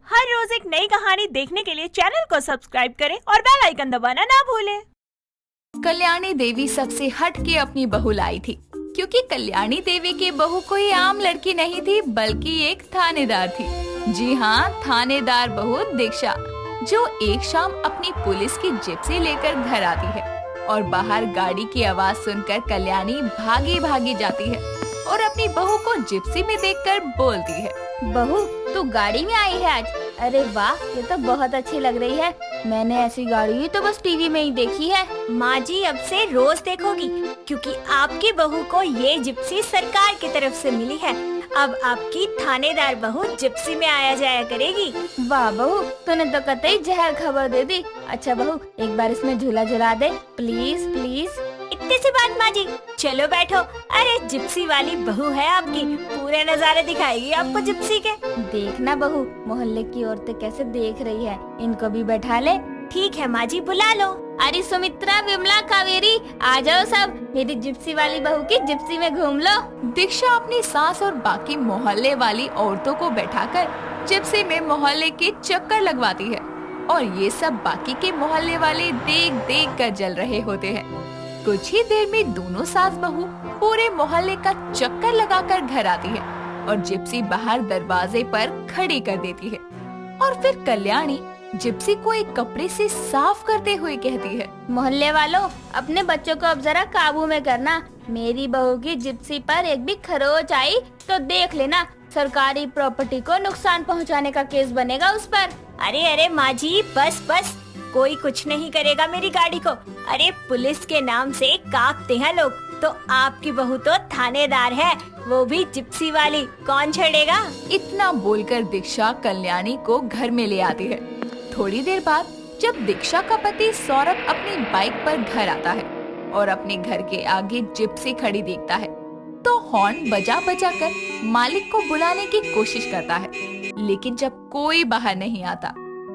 हर रोज एक नई कहानी देखने के लिए चैनल को सब्सक्राइब करें और बेल आइकन दबाना ना भूलें। कल्याणी देवी सबसे हट के अपनी बहू लाई थी, क्योंकि कल्याणी देवी की बहू कोई आम लड़की नहीं थी बल्कि एक थानेदार थी। जी हाँ, थानेदार बहू दीक्षा, जो एक शाम अपनी पुलिस की जिप्सी लेकर घर आती है और बाहर गाड़ी की आवाज सुनकर कल्याणी भागी भागी जाती है और अपनी बहू को जिप्सी में देखकर बोलती है, बहू तू गाड़ी में आई है आज? अरे वाह, ये तो बहुत अच्छी लग रही है। मैंने ऐसी गाड़ी तो बस टीवी में ही देखी है। माँ जी अब से रोज देखोगी, क्योंकि आपकी बहू को ये जिप्सी सरकार की तरफ से मिली है। अब आपकी थानेदार बहू जिप्सी में आया जाया करेगी। वाह बहू, तूने तो कतई जहर खबर दे दी। अच्छा बहू, एक बार इसमें झूला झुला दे प्लीज प्लीज। इतनी सी बात माँ जी, चलो बैठो। अरे जिप्सी वाली बहू है आपकी, पूरे नजारे दिखाएगी आपको जिप्सी के। देखना बहू, मोहल्ले की औरतें कैसे देख रही है, इनको भी बैठा ले। ठीक है माँ जी, बुला लो। अरे सुमित्रा, विमला, कावेरी, आ जाओ सब, मेरी जिप्सी वाली बहू की जिप्सी में घूम लो। दीक्षा अपनी सास और बाकी मोहल्ले वाली औरतों को बैठाकर जिप्सी में मोहल्ले के चक्कर लगवाती है और ये सब बाकी के मोहल्ले वाले देख देख कर जल रहे होते हैं। कुछ ही देर में दोनों सास बहू पूरे मोहल्ले का चक्कर लगाकर घर आती है और जिप्सी बाहर दरवाजे पर खड़ी कर देती है और फिर कल्याणी जिप्सी को एक कपड़े से साफ करते हुए कहती है, मोहल्ले वालों, अपने बच्चों को अब जरा काबू में करना। मेरी बहू की जिप्सी पर एक भी खरोच आई तो देख लेना, सरकारी प्रॉपर्टी को नुकसान पहुंचाने का केस बनेगा उस पर। अरे अरे माँ जी, बस बस, कोई कुछ नहीं करेगा मेरी गाड़ी को। अरे पुलिस के नाम से कांपते हैं लोग, तो आपकी बहू तो थानेदार है, वो भी जिप्सी वाली, कौन छेड़ेगा। इतना बोलकर दीक्षा कल्याणी को घर में ले आती है। थोड़ी देर बाद जब दीक्षा का पति सौरभ अपनी बाइक पर घर आता है और अपने घर के आगे जिप्सी खड़ी देखता है तो हॉर्न बजा बजा कर मालिक को बुलाने की कोशिश करता है, लेकिन जब कोई बाहर नहीं आता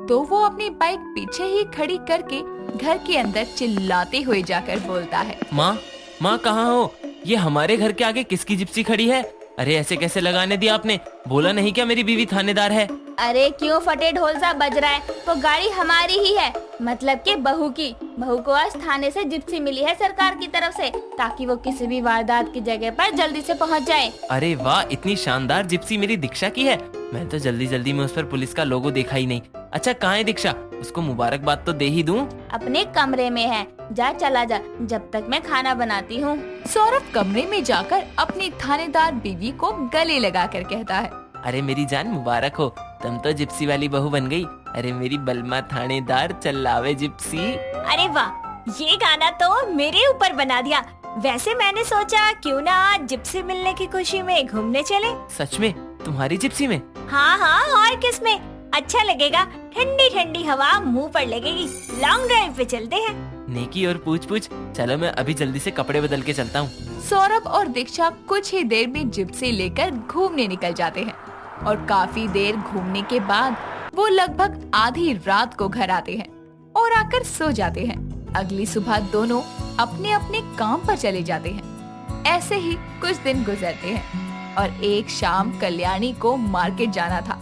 तो वो अपनी बाइक पीछे ही खड़ी करके घर के अंदर चिल्लाते हुए जाकर बोलता है, माँ कहाँ हो? ये हमारे घर के आगे किसकी जिप्सी खड़ी है? अरे ऐसे कैसे लगाने दिया आपने? बोला नहीं क्या मेरी बीवी थानेदार है? अरे क्यों फटे ढोल सा बज रहा है? वो गाड़ी हमारी ही है, मतलब कि बहू की। बहू को आज थाने से जिप्सी मिली है सरकार की तरफ से, ताकि वो किसी भी वारदात की जगह पर जल्दी से पहुंच जाए। अरे वाह, इतनी शानदार जिप्सी मेरी दीक्षा की है। मैं तो जल्दी जल्दी में उस पर पुलिस का लोगो देखा ही नहीं। अच्छा कहाँ है दीक्षा? उसको मुबारकबाद तो दे ही दूं। अपने कमरे में है, जा चला जा, जब तक मैं खाना बनाती हूँ। सौरभ कमरे में जाकर अपनी थानेदार बीवी को गले लगाकर कहता है, अरे मेरी जान मुबारक हो, तुम तो जिप्सी वाली बहू बन गई। अरे मेरी बलमा थानेदार, चलावे जिप्सी। अरे वाह, ये गाना तो मेरे ऊपर बना दिया। वैसे मैंने सोचा क्यों ना आज जिप्सी मिलने की खुशी में घूमने चले। सच में? तुम्हारी जिप्सी में? हाँ हाँ, और किसमें? अच्छा लगेगा, ठंडी ठंडी हवा मुंह पर लगेगी। लॉन्ग ड्राइव पे चलते हैं। नेकी और पूछ पूछ। चलो मैं अभी जल्दी से कपड़े बदल के चलता हूँ। सौरभ और दीक्षा कुछ ही देर में जिप्सी लेकर घूमने निकल जाते हैं और काफी देर घूमने के बाद वो लगभग आधी रात को घर आते हैं और आकर सो जाते हैं। अगली सुबह दोनों अपने अपने काम पर चले जाते हैं। ऐसे ही कुछ दिन गुजरते हैं और एक शाम कल्याणी को मार्केट जाना था,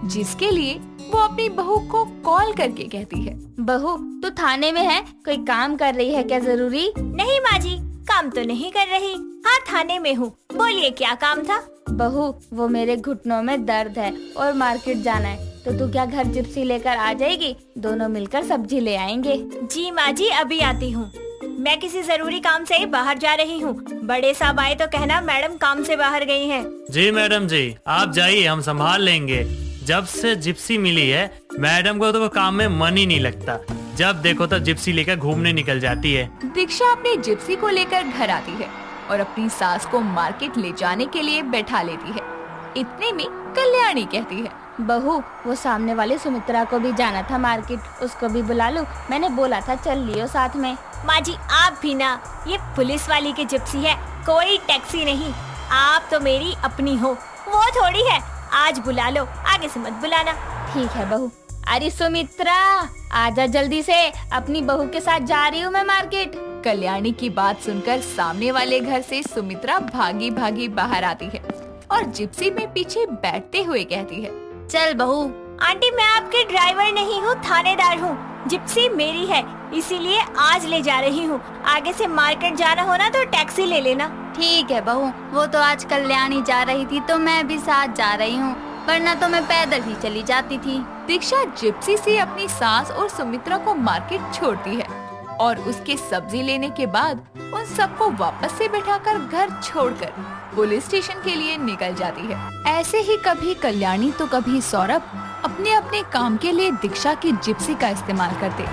जिसके लिए वो अपनी बहू को कॉल करके कहती है, बहू तू थाने में है, कोई काम कर रही है क्या जरूरी? नहीं माँ जी, काम तो नहीं कर रही। हाँ थाने में हूँ, बोलिए क्या काम था? बहू वो मेरे घुटनों में दर्द है और मार्केट जाना है, तो तू क्या घर जिप्सी लेकर आ जाएगी? दोनों मिलकर सब्जी ले आएंगे। जी माँ जी, अभी आती हूँ। मैं किसी जरूरी काम से बाहर जा रही हूँ। बड़े साहब आए तो कहना मैडम काम से बाहर गई हैं। जी मैडम जी, आप जाइए, हम संभाल लेंगे। जब से जिप्सी मिली है मैडम को तो वो काम में मन ही नहीं लगता, जब देखो तब जिप्सी लेकर घूमने निकल जाती है। दीक्षा अपनी जिप्सी को लेकर घर आती है और अपनी सास को मार्केट ले जाने के लिए बैठा लेती है। इतने में कल्याणी कहती है, बहू वो सामने वाली सुमित्रा को भी जाना था मार्केट, उसको भी बुला लूं? मैंने बोला था चल लियो साथ में। माँ जी आप भी ना, ये पुलिस वाली की जिप्सी है, कोई टैक्सी नहीं। आप तो मेरी अपनी हो, वो थोड़ी है। आज बुला लो, आगे से मत बुलाना। ठीक है बहू। अरे सुमित्रा आजा जल्दी से, अपनी बहू के साथ जा रही हूँ मैं मार्केट। कल्याणी की बात सुनकर सामने वाले घर से सुमित्रा भागी भागी बाहर आती है और जिप्सी में पीछे बैठते हुए कहती है, चल बहू आंटी मैं आपके ड्राइवर नहीं हूँ, थानेदार हूँ। जिप्सी मेरी है, इसीलिए आज ले जा रही हूँ। आगे से मार्केट जाना हो ना तो टैक्सी ले लेना। ठीक है बहू, वो तो आज कल्याणी जा रही थी तो मैं भी साथ जा रही हूँ, वरना तो मैं पैदल ही चली जाती थी। दीक्षा जिप्सी से अपनी सास और सुमित्रा को मार्केट छोड़ती है और उसके सब्जी लेने के बाद उन सबको वापस से बैठाकर घर छोड़कर पुलिस स्टेशन के लिए निकल जाती है। ऐसे ही कभी कल्याणी तो कभी सौरभ अपने अपने काम के लिए दीक्षा की जिप्सी का इस्तेमाल करते,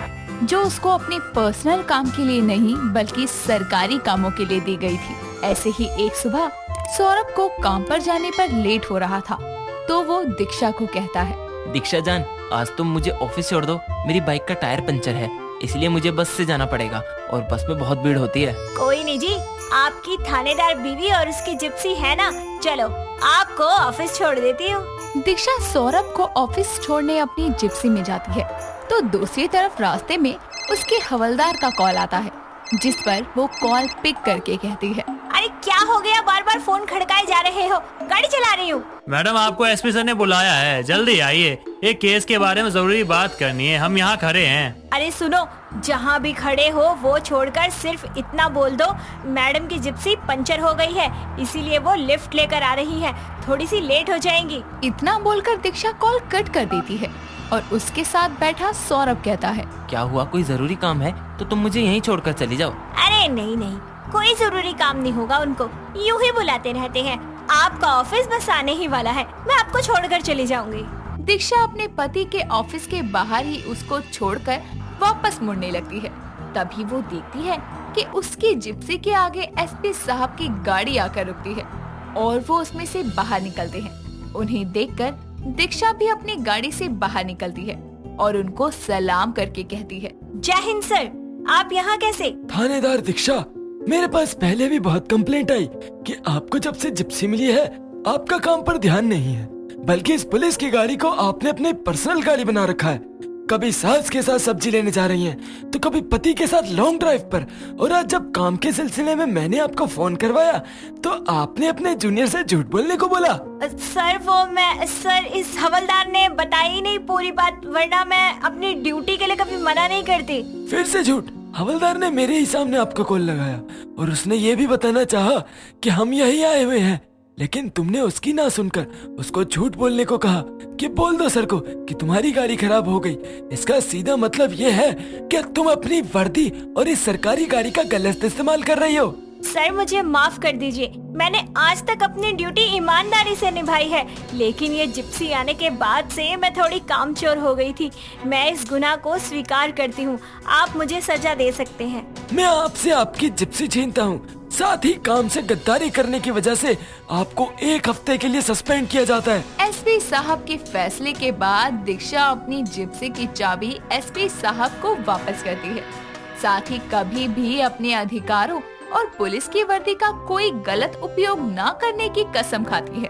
जो उसको अपने पर्सनल काम के लिए नहीं बल्कि सरकारी कामों के लिए दी गई थी। ऐसे ही एक सुबह सौरभ को काम पर जाने पर लेट हो रहा था, तो वो दीक्षा को कहता है, दीक्षा जान, आज तुम मुझे ऑफिस छोड़ दो। मेरी बाइक का टायर पंचर है, इसलिए मुझे बस से जाना पड़ेगा और बस में बहुत भीड़ होती है। कोई नहीं जी, आपकी थानेदार बीवी और उसकी जिप्सी है ना, चलो आपको ऑफिस छोड़ देती हूँ। दीक्षा सौरभ को ऑफिस छोड़ने अपनी जिप्सी में जाती है, तो दूसरी तरफ रास्ते में उसके हवलदार का कॉल आता है, जिस पर वो कॉल पिक करके कहती है, अरे क्या हो गया, बार बार फोन खड़काए जा रहे हो, गाड़ी चला रही हूँ। मैडम आपको एसपी सर ने बुलाया है, जल्दी आइए, एक केस के बारे में जरूरी बात करनी है, हम यहाँ खड़े हैं। अरे सुनो, जहाँ भी खड़े हो वो छोड़कर सिर्फ इतना बोल दो, मैडम की जिप्सी पंचर हो गई है, इसीलिए वो लिफ्ट लेकर आ रही है, थोड़ी सी लेट हो जाएंगी। इतना बोलकर दीक्षा कॉल कट कर देती है और उसके साथ बैठा सौरभ कहता है, क्या हुआ, कोई जरूरी काम है तो तुम मुझे यहीं छोड़कर चली जाओ। अरे नहीं नहीं, कोई जरूरी काम नहीं होगा, उनको यूं ही बुलाते रहते हैं। आपका ऑफिस बस आने ही वाला है, मैं आपको छोड़कर चली जाऊंगी। दीक्षा अपने पति के ऑफिस के बाहर ही उसको छोड़कर वापस मुड़ने लगती है। तभी वो देखती है कि उसकी जिप्सी के आगे एसपी साहब की गाड़ी आकर रुकती है और वो उसमें से बाहर निकलते हैं। उन्हें देखकर दीक्षा भी अपनी गाड़ी से बाहर निकलती है और उनको सलाम करके कहती है, जय हिंद सर, आप यहाँ कैसे? थानेदार दीक्षा, मेरे पास पहले भी बहुत कंप्लेंट आई कि आपको जब से जिप्सी मिली है आपका काम पर ध्यान नहीं है, बल्कि इस पुलिस की गाड़ी को आपने अपने पर्सनल गाड़ी बना रखा है। कभी सास के साथ सब्जी लेने जा रही हैं, तो कभी पति के साथ लॉन्ग ड्राइव पर, और आज जब काम के सिलसिले में मैंने आपको फोन करवाया तो आपने अपने जूनियर से झूठ बोलने को बोला। सर सर इस हवलदार ने बताई नहीं पूरी बात, वरना मैं अपनी ड्यूटी के लिए कभी मना नहीं करती। फिर से झूठ। हवलदार ने मेरे ही सामने आपको कॉल लगाया और उसने ये भी बताना चाहा कि हम यही आए हुए हैं, लेकिन तुमने उसकी ना सुनकर उसको झूठ बोलने को कहा कि बोल दो सर को कि तुम्हारी गाड़ी खराब हो गई। इसका सीधा मतलब ये है कि तुम अपनी वर्दी और इस सरकारी गाड़ी का गलत इस्तेमाल कर रही हो। सर मुझे माफ कर दीजिए, मैंने आज तक अपनी ड्यूटी ईमानदारी से निभाई है, लेकिन ये जिप्सी आने के बाद से मैं थोड़ी कामचोर हो गई थी। मैं इस गुनाह को स्वीकार करती हूँ, आप मुझे सजा दे सकते हैं। मैं आपसे आपकी जिप्सी छीनता हूँ, साथ ही काम से गद्दारी करने की वजह से आपको 1 हफ्ते के लिए सस्पेंड किया जाता है। एसपी साहब के फैसले के बाद दीक्षा अपनी जिप्सी की चाबी एसपी साहब को वापस करती है। साथ ही कभी भी अपने अधिकारों और पुलिस की वर्दी का कोई गलत उपयोग न करने की कसम खाती है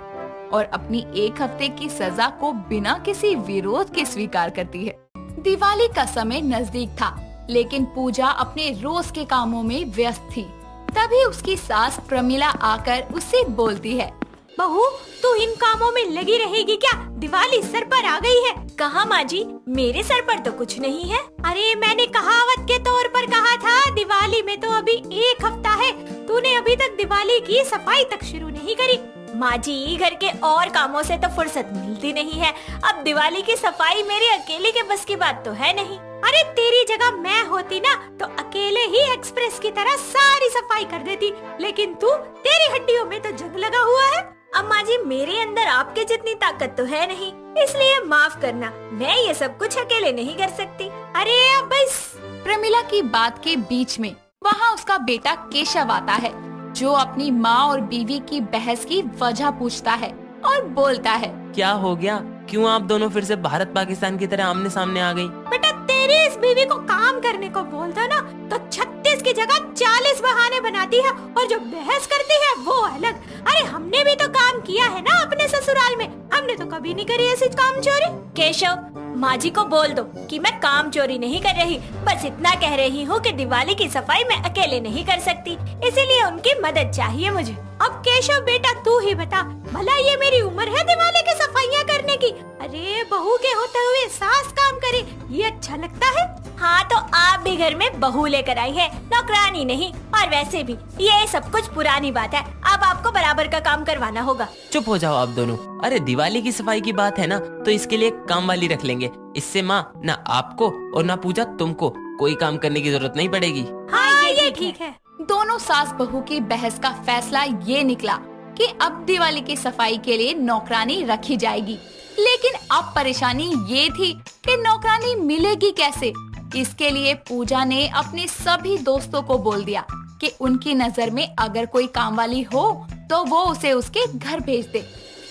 और अपनी 1 हफ्ते की सजा को बिना किसी विरोध के स्वीकार करती है। दिवाली का समय नजदीक था, लेकिन पूजा अपने रोज के कामों में व्यस्त थी। तभी उसकी सास प्रमिला आकर उससे बोलती है, बहू तू इन कामों में लगी रहेगी क्या? दिवाली सर पर आ गई है। कहा माँ जी, मेरे सर पर तो कुछ नहीं है। अरे मैंने कहावत के तौर पर कहा था, दिवाली में तो अभी 1 हफ्ता है, तूने अभी तक दिवाली की सफाई तक शुरू नहीं करी। माँ जी, घर के और कामों से तो फुर्सत मिलती नहीं है, अब दिवाली की सफाई मेरे अकेले के बस की बात तो है नहीं। अरे तेरी जगह मैं होती ना तो अकेले ही एक्सप्रेस की तरह सारी सफाई कर देती, लेकिन तेरी हड्डियों में तो जंग लगा हुआ है। अम्मा जी, मेरे अंदर आपके जितनी ताकत तो है नहीं, इसलिए माफ करना, मैं ये सब कुछ अकेले नहीं कर सकती। अरे अब बस। प्रमिला की बात के बीच में वहाँ उसका बेटा केशव आता है, जो अपनी माँ और बीवी की बहस की वजह पूछता है और बोलता है, क्या हो गया, क्यों आप दोनों फिर से भारत पाकिस्तान की तरह आमने सामने आ गई? बेटा तेरी इस बीवी को काम करने को बोलता ना तो 36 की जगह 40 बहाने बनाती है, और जो बहस करती है वो अलग। अरे हमने भी तो काम किया है ना अपने ससुराल में, हमने तो कभी नहीं करी ऐसी काम चोरी। केशव माँ जी को बोल दो कि मैं काम चोरी नहीं कर रही, बस इतना कह रही हूँ कि दिवाली की सफाई मैं अकेले नहीं कर सकती, इसीलिए उनकी मदद चाहिए मुझे। अब केशव बेटा तू ही बता, भला ये मेरी उम्र है दिवाली की सफाइयाँ करने की? अरे बहू के होते हुए सास काम करे, ये अच्छा लगता है? हाँ तो आप भी घर में बहू लेकर आई है, नौकरानी नहीं। और वैसे भी ये सब कुछ पुरानी बात है, अब आपको बराबर का काम करवाना होगा। चुप हो जाओ आप दोनों। अरे दिवाली की सफाई की बात है ना, तो इसके लिए काम वाली रख लेंगे। इससे माँ ना आपको और ना पूजा तुमको कोई काम करने की जरूरत नहीं पड़ेगी। हाँ ये ठीक है। दोनों सास बहू की बहस का फैसला ये निकला कि अब दिवाली की सफाई के लिए नौकरानी रखी जाएगी। लेकिन अब परेशानी ये थी कि नौकरानी मिलेगी कैसे। इसके लिए पूजा ने अपने सभी दोस्तों को बोल दिया कि उनकी नजर में अगर कोई काम वाली हो तो वो उसे उसके घर भेज दे।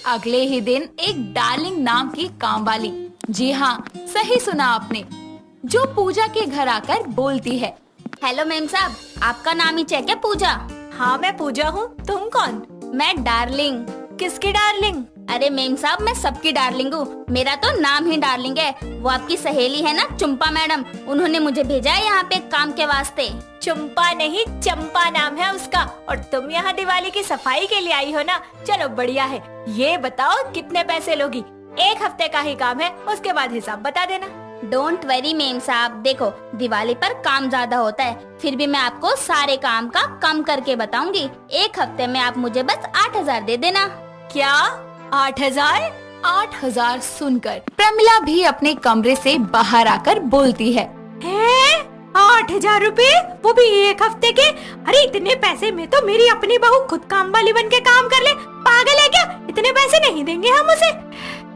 अगले ही दिन एक डार्लिंग नाम की काम वाली, जी हाँ सही सुना आपने, जो पूजा के घर आकर बोलती है, हेलो मेम साहब, आपका नाम ही है क्या पूजा? हाँ मैं पूजा हूँ, तुम कौन? मैं डार्लिंग। किसकी डार्लिंग? अरे मेम साहब मैं सबकी डार्लिंग हूँ, मेरा तो नाम ही डार्लिंग है। वो आपकी सहेली है ना चुम्पा मैडम, उन्होंने मुझे भेजा है यहाँ पे काम के वास्ते। चुम्पा नहीं चंपा नाम है उसका। और तुम यहाँ दिवाली की सफाई के लिए आई हो ना, चलो बढ़िया है। ये बताओ कितने पैसे लोगी? 1 हफ्ते का ही काम है, उसके बाद हिसाब बता देना। डोंट वरी मेम साहब, देखो दिवाली पर काम ज्यादा होता है, फिर भी मैं आपको सारे काम का कम करके बताऊंगी। 1 हफ्ते में आप मुझे बस 8,000 दे देना। क्या 8,000? 8,000 सुनकर प्रमिला भी अपने कमरे से बाहर आकर बोलती है, 8,000 रुपए, वो भी 1 हफ्ते के? अरे इतने पैसे में तो मेरी अपनी बहू खुद काम वाली बन के काम कर ले। पागल है क्या? इतने पैसे नहीं देंगे हम उसे।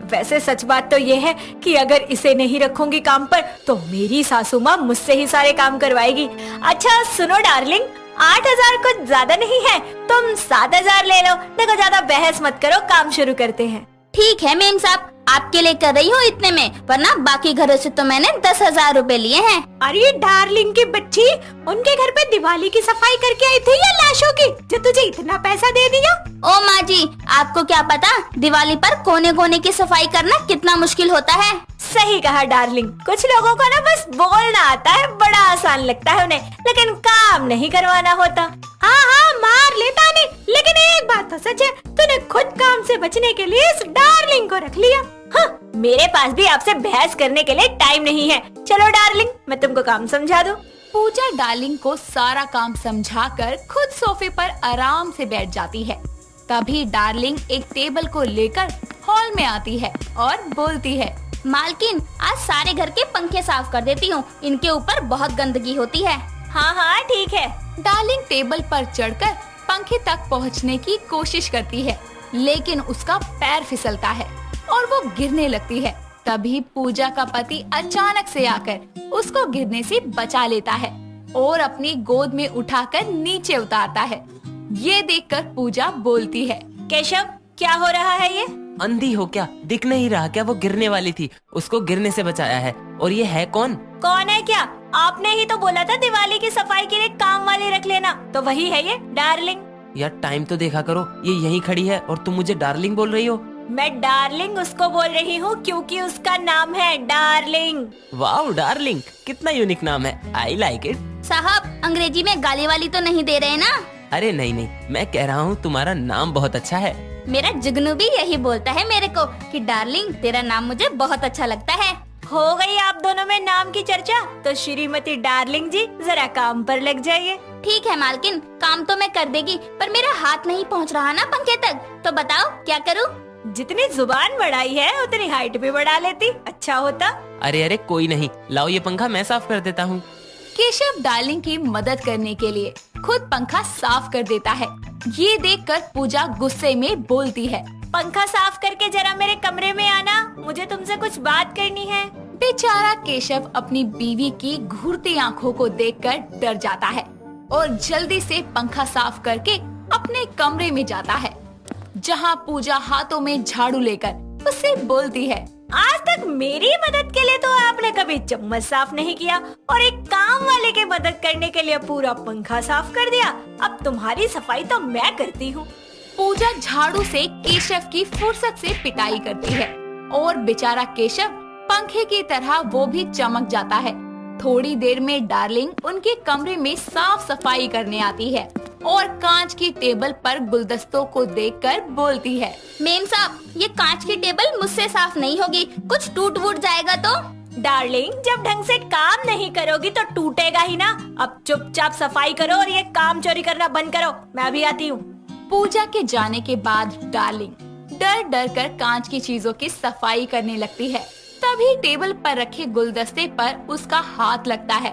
वैसे सच बात तो ये है कि अगर इसे नहीं रखूंगी काम पर तो मेरी सासू माँ मुझसे ही सारे काम करवाएगी। अच्छा सुनो डार्लिंग, 8,000 कुछ ज्यादा नहीं है, तुम 7,000 ले लो। देखो ज्यादा बहस मत करो, काम शुरू करते हैं। ठीक है मेम साहब, आपके लिए कर रही हूँ इतने में, वरना बाकी घरों से तो मैंने 10,000 रुपए लिए हैं। अरे डार्लिंग की बच्ची, उनके घर पे दिवाली की सफाई करके आई थी या लाशों की, जो तुझे इतना पैसा दे दिया? ओ माँ जी, आपको क्या पता दिवाली पर कोने कोने की सफाई करना कितना मुश्किल होता है। सही कहा डार्लिंग, कुछ लोगों को ना बस बोलना आता है, बड़ा आसान लगता है उन्हें, लेकिन काम नहीं करवाना होता। हाँ हाँ मार लेता नहीं, लेकिन एक बात तो सच है, तूने खुद काम से बचने के लिए इस डार्लिंग को रख लिया। हाँ, मेरे पास भी आपसे बहस करने के लिए टाइम नहीं है। चलो डार्लिंग, मैं तुमको काम समझा दूं। पूजा डार्लिंग को सारा काम समझाकर खुद सोफे पर आराम से बैठ जाती है। तभी डार्लिंग एक टेबल को लेकर हॉल में आती है और बोलती है, मालकिन आज सारे घर के पंखे साफ कर देती हूँ, इनके ऊपर बहुत गंदगी होती है। हाँ हाँ ठीक है। डार्लिंग टेबल पर चढ़कर पंखे तक पहुँचने की कोशिश करती है, लेकिन उसका पैर फिसलता है और वो गिरने लगती है। तभी पूजा का पति अचानक से आकर उसको गिरने से बचा लेता है और अपनी गोद में उठाकर नीचे उतारता है। ये देखकर पूजा बोलती है, केशव क्या हो रहा है ये? अंधी हो क्या? दिख नहीं रहा क्या? वो गिरने वाली थी, उसको गिरने से बचाया है। और ये है कौन? कौन है क्या? आपने ही तो बोला था दिवाली की सफाई के लिए काम वाले रख लेना, तो वही है ये डार्लिंग। यार टाइम तो देखा करो, ये यहीं खड़ी है और तुम मुझे डार्लिंग बोल रही हो। मैं डार्लिंग उसको बोल रही हूँ क्योंकि उसका नाम है डार्लिंग। वाओ डार्लिंग, कितना यूनिक नाम है, आई लाइक इट। साहब अंग्रेजी में गाली वाली तो नहीं दे रहे ना? अरे नहीं नहीं, मैं कह रहा हूँ तुम्हारा नाम बहुत अच्छा है। मेरा जुगनू भी यही बोलता है मेरे को कि डार्लिंग तेरा नाम मुझे बहुत अच्छा लगता है। हो गई आप दोनों में नाम की चर्चा, तो श्रीमती डार्लिंग जी जरा काम पर लग जाइए। ठीक है मालकिन, काम तो मैं कर देगी, पर मेरा हाथ नहीं पहुंच रहा ना पंखे तक, तो बताओ क्या करूं? जितनी जुबान बढ़ाई है उतनी हाइट भी बढ़ा लेती, अच्छा होता। अरे अरे कोई नहीं, लाओ ये पंखा मैं साफ कर देता हूँ। केशव डार्लिंग की मदद करने के लिए खुद पंखा साफ कर देता है। ये देखकर पूजा गुस्से में बोलती है, पंखा साफ करके जरा मेरे कमरे में आना, मुझे तुमसे कुछ बात करनी है। बेचारा केशव अपनी बीवी की घूरती आंखों को देखकर डर जाता है और जल्दी से पंखा साफ करके अपने कमरे में जाता है, जहां पूजा हाथों में झाड़ू लेकर उससे बोलती है, आज तक मेरी मदद के लिए तो आपने कभी चम्मच साफ नहीं किया और एक काम वाले की मदद करने के लिए पूरा पंखा साफ कर दिया। अब तुम्हारी सफाई तो मैं करती हूँ। पूजा झाड़ू से केशव की फुर्सत से पिटाई करती है और बेचारा केशव पंखे की तरह वो भी चमक जाता है। थोड़ी देर में डार्लिंग उनके कमरे में साफ सफाई करने आती है और कांच की टेबल पर गुलदस्तों को देखकर बोलती है, मेम साहब, ये कांच की टेबल मुझसे साफ नहीं होगी, कुछ टूट वूट जाएगा तो। डार्लिंग, जब ढंग से काम नहीं करोगी तो टूटेगा ही ना। अब चुपचाप सफाई करो और ये काम चोरी करना बंद करो, मैं भी आती हूँ। पूजा के जाने के बाद डार्लिंग डर डर कर कांच की चीजों की सफाई करने लगती है। तभी टेबल पर रखे गुलदस्ते पर उसका हाथ लगता है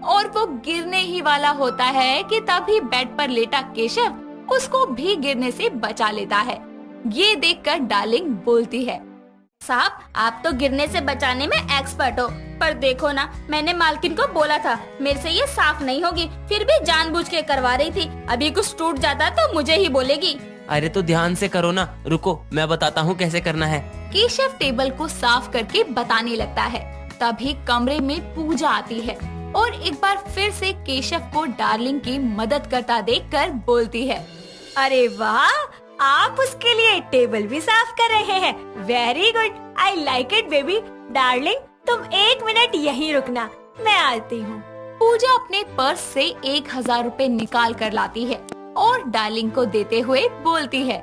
और वो गिरने ही वाला होता है कि तभी बेड पर लेटा केशव उसको भी गिरने से बचा लेता है। ये देखकर डार्लिंग बोलती है, साहब, आप तो गिरने से बचाने में एक्सपर्ट हो, पर देखो ना, मैंने मालकिन को बोला था मेरे से ये साफ नहीं होगी, फिर भी जानबूझ के करवा रही थी। अभी कुछ टूट जाता तो मुझे ही बोलेगी। अरे तो ध्यान से करो ना, रुको मैं बताता हूँ कैसे करना है। केशव टेबल को साफ करके बताने लगता है। तभी कमरे में पूजा आती है और एक बार फिर से केशव को डार्लिंग की मदद करता देखकर बोलती है, अरे वाह, आप उसके लिए टेबल भी साफ कर रहे हैं। Very good, I like it baby. Darling, तुम 1 मिनट यहीं रुकना, मैं आती हूँ। पूजा अपने पर्स से 1000 रुपए निकाल कर लाती है और डार्लिंग को देते हुए बोलती है,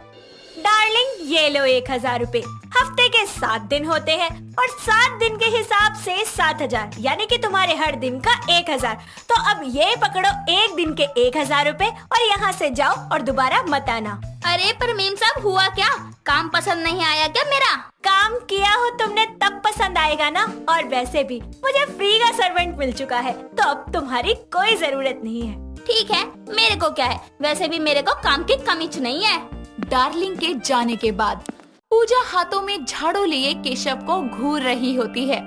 डार्लिंग, ये लो 1000 रुपए। हफ्ते के 7 दिन होते हैं और 7 दिन के हिसाब से 7000, यानी कि तुम्हारे हर दिन का 1000। तो अब ये पकड़ो 1 दिन के 1000 रुपए और यहाँ से जाओ और दोबारा मत आना। अरे पर मेम साहब, हुआ क्या? काम पसंद नहीं आया क्या मेरा? काम किया हो तुमने तब पसंद आएगा ना। और वैसे भी मुझे फ्री का सर्वेंट मिल चुका है, तो अब तुम्हारी कोई जरूरत नहीं है। ठीक है, मेरे को क्या है, वैसे भी मेरे को काम की कमी नहीं है। डार्लिंग के जाने के बाद पूजा हाथों में झाड़ू लिए केशव को घूर रही होती है।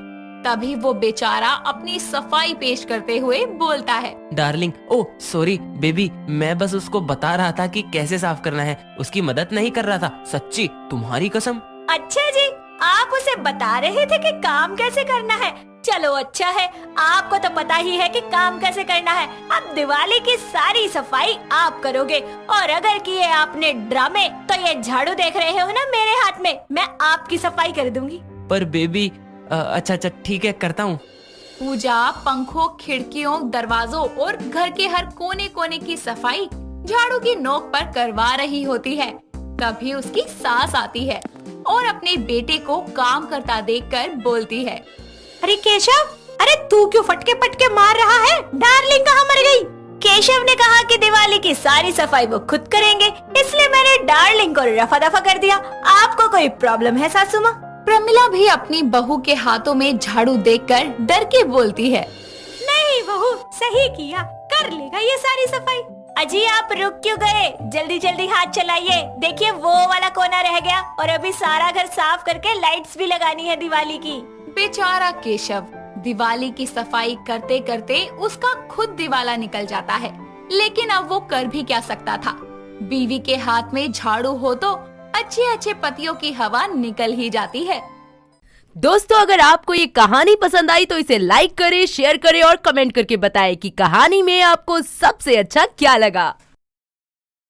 तभी वो बेचारा अपनी सफाई पेश करते हुए बोलता है, डार्लिंग, ओ सॉरी बेबी, मैं बस उसको बता रहा था कि कैसे साफ करना है, उसकी मदद नहीं कर रहा था। सच्ची, तुम्हारी कसम। अच्छा जी, आप उसे बता रहे थे कि काम कैसे करना है। चलो अच्छा है, आपको तो पता ही है कि काम कैसे करना है। अब दिवाली की सारी सफाई आप करोगे, और अगर किए आपने ड्रामे तो ये झाड़ू देख रहे हो ना मेरे हाथ में, मैं आपकी सफाई कर दूंगी। पर बेबी, अच्छा ठीक है, करता हूँ। पूजा पंखों, खिड़कियों, दरवाजों और घर के हर कोने कोने की सफाई झाड़ू की नोक पर करवा रही होती है। तभी उसकी सास आती है और अपने बेटे को काम करता देखकर बोलती है, अरे केशव, अरे तू क्यों फटके पटके मार रहा है? डार्लिंग कहाँ मर गई? केशव ने कहा कि दिवाली की सारी सफाई वो खुद करेंगे, इसलिए मैंने डार्लिंग को रफा दफा कर दिया। आपको कोई प्रॉब्लम है सासू माँ? प्रमिला भी अपनी बहू के हाथों में झाड़ू देखकर डर के बोलती है, नहीं बहू, सही किया, कर लेगा ये सारी सफाई। अजी आप रुक क्यों गए? जल्दी जल्दी हाथ चलाइए। देखिए वो वाला कोना रह गया, और अभी सारा घर साफ करके लाइट्स भी लगानी है दिवाली की। बेचारा केशव दिवाली की सफाई करते करते उसका खुद दिवाला निकल जाता है, लेकिन अब वो कर भी क्या सकता था। बीवी के हाथ में झाड़ू हो तो अच्छे अच्छे पतियों की हवा निकल ही जाती है। दोस्तों, अगर आपको ये कहानी पसंद आई तो इसे लाइक करें, शेयर करें और कमेंट करके बताएं कि कहानी में आपको सबसे अच्छा क्या लगा।